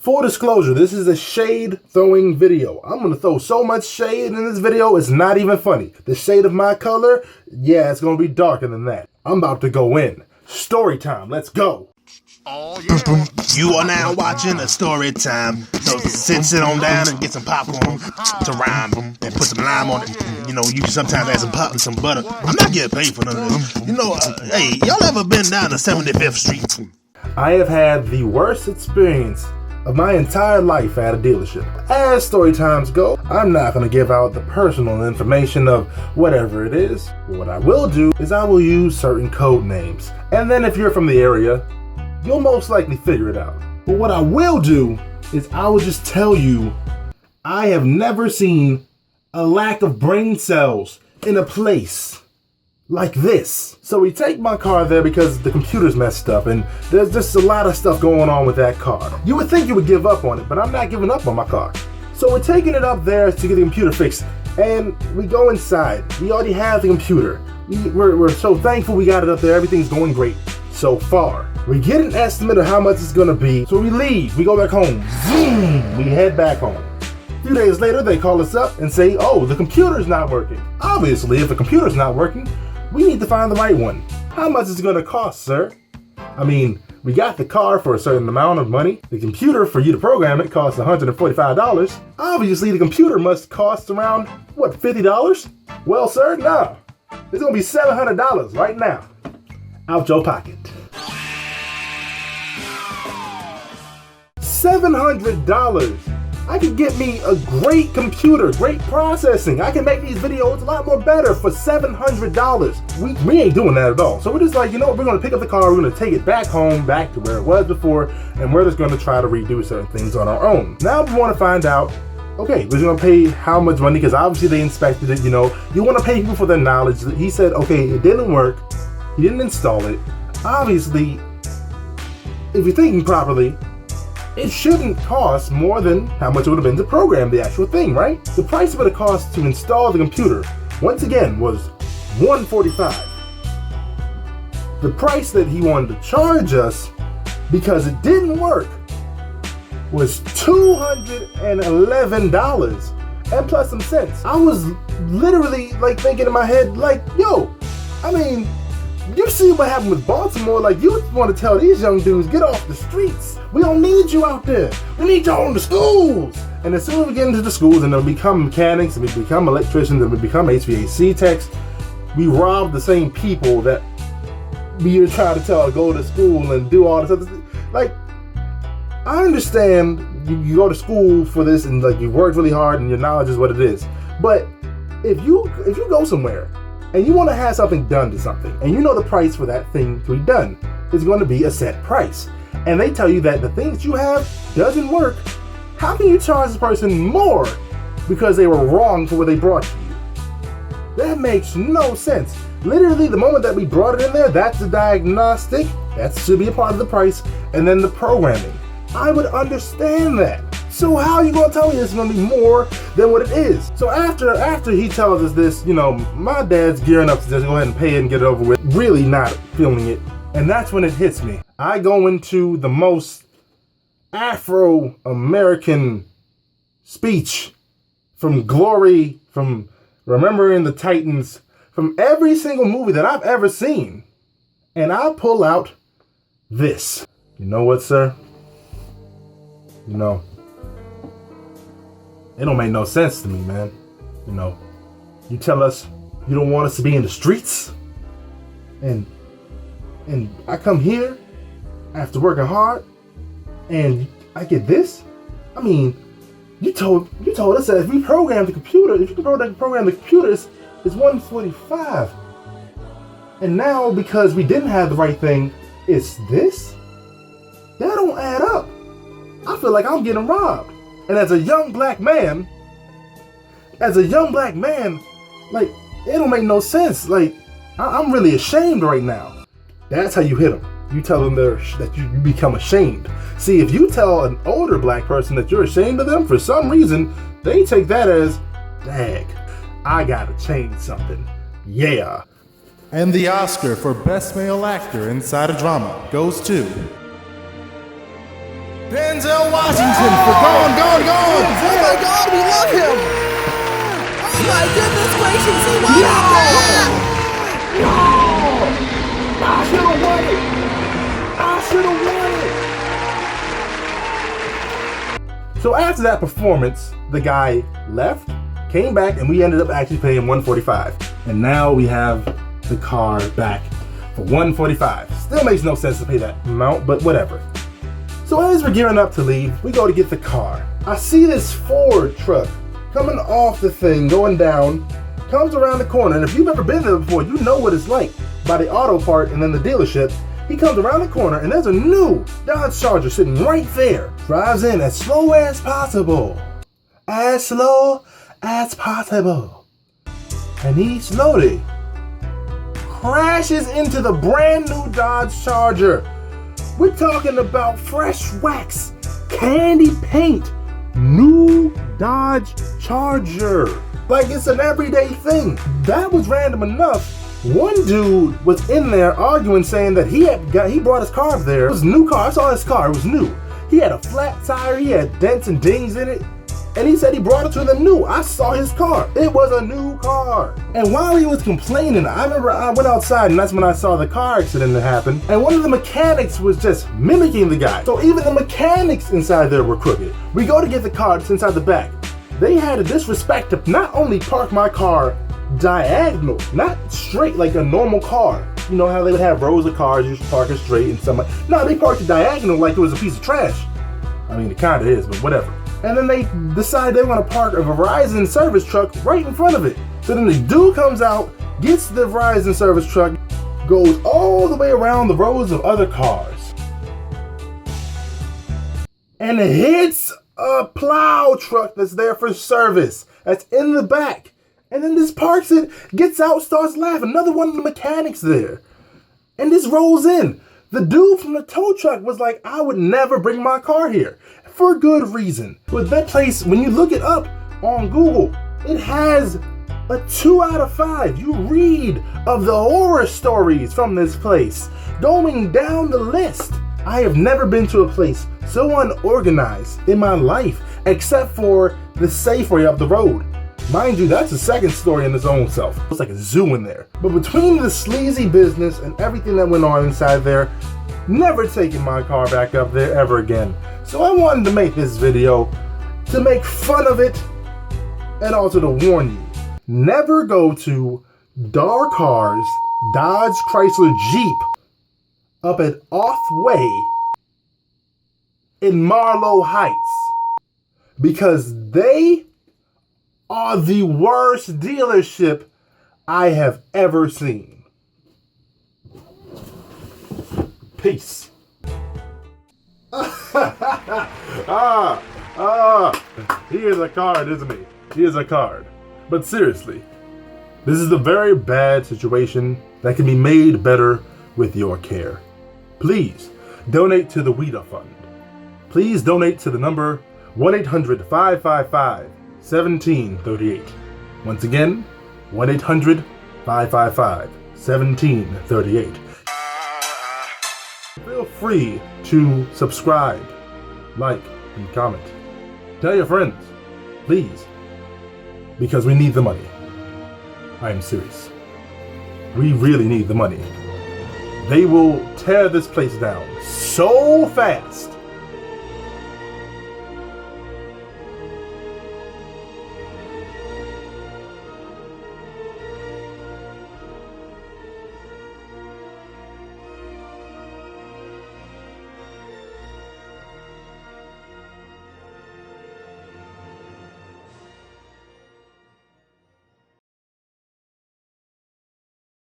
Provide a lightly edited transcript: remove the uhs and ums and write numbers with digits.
Full disclosure, this is a shade throwing video. I'm going to throw so much shade in this video, it's not even funny. The shade of my color, yeah, it's going to be darker than that. I'm about to go in. Story time, let's go. Oh, yeah. You are now watching a story time. So sit on down and get some popcorn to rhyme and put some lime on it. You know, you can sometimes add some pop and some butter. I'm not getting paid for none of this. You know, hey, y'all ever been down to 75th Street? I have had the worst experience of my entire life at a dealership. As story times go, I'm not going to give out the personal information of whatever it is. What I will do is I will use certain code names. And then if you're from the area, you'll most likely figure it out. But what I will do is I will just tell you, I have never seen a lack of brain cells in a place like this. So we take my car there because the computer's messed up and there's just a lot of stuff going on with that car. You would think you would give up on it, but I'm not giving up on my car. So we're taking it up there to get the computer fixed, and we go inside. We already have the computer. We're so thankful we got it up there. Everything's going great so far. We get an estimate of how much it's gonna be, so we leave. We go back home. Zoom! We head back home. A few days later, they call us up and say, oh, the computer's not working. Obviously, if the computer's not working, we need to find the right one. How much is it gonna cost, sir? I mean, we got the car for a certain amount of money. The computer, for you to program it, costs $145. Obviously, the computer must cost around, what, $50? Well, sir, no. It's gonna be $700 right now. Out your pocket. $700. I could get me a great computer, great processing. I can make these videos a lot more better for $700. We ain't doing that at all. So we're just like, you know what, we're gonna pick up the car, we're gonna take it back home, back to where it was before, and we're just gonna try to redo certain things on our own. Now we wanna find out, okay, we're gonna pay how much money, because obviously they inspected it, you know. You wanna pay people for their knowledge. He said, okay, it didn't work, he didn't install it. Obviously, if you're thinking properly, it shouldn't cost more than how much it would have been to program the actual thing, right? The price of it cost to install the computer, once again, was $145. The price that he wanted to charge us, because it didn't work, was $211 and plus some cents. I was literally like thinking in my head, like, yo, I mean, you see what happened with Baltimore. Like, you want to tell these young dudes, get off the streets. We don't need you out there. We need y'all in the schools. And as soon as we get into the schools and we become mechanics and we become electricians and we become HVAC techs, we rob the same people that we try to tell to go to school and do all this other stuff. Like, I understand you go to school for this and like you work really hard and your knowledge is what it is. But if you go somewhere and you want to have something done to something, and you know the price for that thing to be done is going to be a set price, and they tell you that the thing that you have doesn't work, how can you charge this person more because they were wrong for what they brought to you? That makes no sense. Literally, the moment that we brought it in there, that's the diagnostic, that should be a part of the price, and then the programming. I would understand that. So how are you gonna tell me this is gonna be more than what it is? So after he tells us this, you know, my dad's gearing up to just go ahead and pay it and get it over with, really not feeling it. And that's when it hits me. I go into the most Afro-American speech from Glory, from Remembering the Titans, from every single movie that I've ever seen. And I pull out this. You know what, sir? You know, it don't make no sense to me, man. You know, you tell us you don't want us to be in the streets, and I come here after working hard, and I get this. I mean, you told us that if we program the computer, if you can program the computer, it's $145. And now because we didn't have the right thing, it's this? That don't add up. I feel like I'm getting robbed. And as a young black man, like, it don't make no sense. Like, I'm really ashamed right now. That's how you hit them. You tell them that you become ashamed. See, if you tell an older black person that you're ashamed of them, for some reason, they take that as, dang, I gotta change something. Yeah. And the Oscar for Best Male Actor inside a Drama goes to Denzel Washington for Gone, Gone, Gone. Oh my God, we love him! Oh my goodness gracious, he won it! I should have won it! I should have won it! So after that performance, the guy left, came back, and we ended up actually paying $145. And now we have the car back for $145. Still makes no sense to pay that amount, but whatever. So as we're gearing up to leave, we go to get the car. I see this Ford truck coming off the thing, going down, comes around the corner, and if you've ever been there before, you know what it's like. By the auto part and then the dealership, he comes around the corner and there's a new Dodge Charger sitting right there. Drives in as slow as possible. As slow as possible. And he slowly crashes into the brand new Dodge Charger. We're talking about fresh wax, candy paint, new Dodge Charger. Like it's an everyday thing. That was random enough. One dude was in there arguing, saying that he brought his car up there. It was a new car. I saw his car. It was new. He had a flat tire. He had dents and dings in it. And he said he brought it to them new. I saw his car. It was a new car. And while he was complaining, I remember I went outside and that's when I saw the car accident that happened. And one of the mechanics was just mimicking the guy. So even the mechanics inside there were crooked. We go to get the car. It's inside the back. They had a disrespect to not only park my car diagonal, not straight like a normal car. You know how they would have rows of cars, you should park it straight and something. No, they parked it diagonal like it was a piece of trash. I mean, it kind of is, but whatever. And then they decide they want to park a Verizon service truck right in front of it. So then the dude comes out, gets the Verizon service truck, goes all the way around the rows of other cars, and hits a plow truck that's there for service, that's in the back. And then this parks it, gets out, starts laughing. Another one of the mechanics there. And this rolls in. The dude from the tow truck was like, I would never bring my car here. For good reason. But that place, when you look it up on Google, it has a 2 out of 5. You read of the horror stories from this place. Going down the list. I have never been to a place so unorganized in my life, except for the Safeway up the road. Mind you, that's a second story in its own self. It's like a zoo in there. But between the sleazy business and everything that went on inside there, never taking my car back up there ever again. So I wanted to make this video to make fun of it and also to warn you. Never go to Dar Cars Dodge Chrysler Jeep up at Off Way in Marlow Heights, because they are the worst dealership I have ever seen. Peace. He is a card, isn't he? He is a card. But seriously, this is a very bad situation that can be made better with your care. Please donate to the WIDA Fund. Please donate to the number 1-800-555-1738. Once again, 1-800-555-1738. Feel free to subscribe, like, and comment. Tell your friends, please, because we need the money. I am serious. We really need the money. They will tear this place down so fast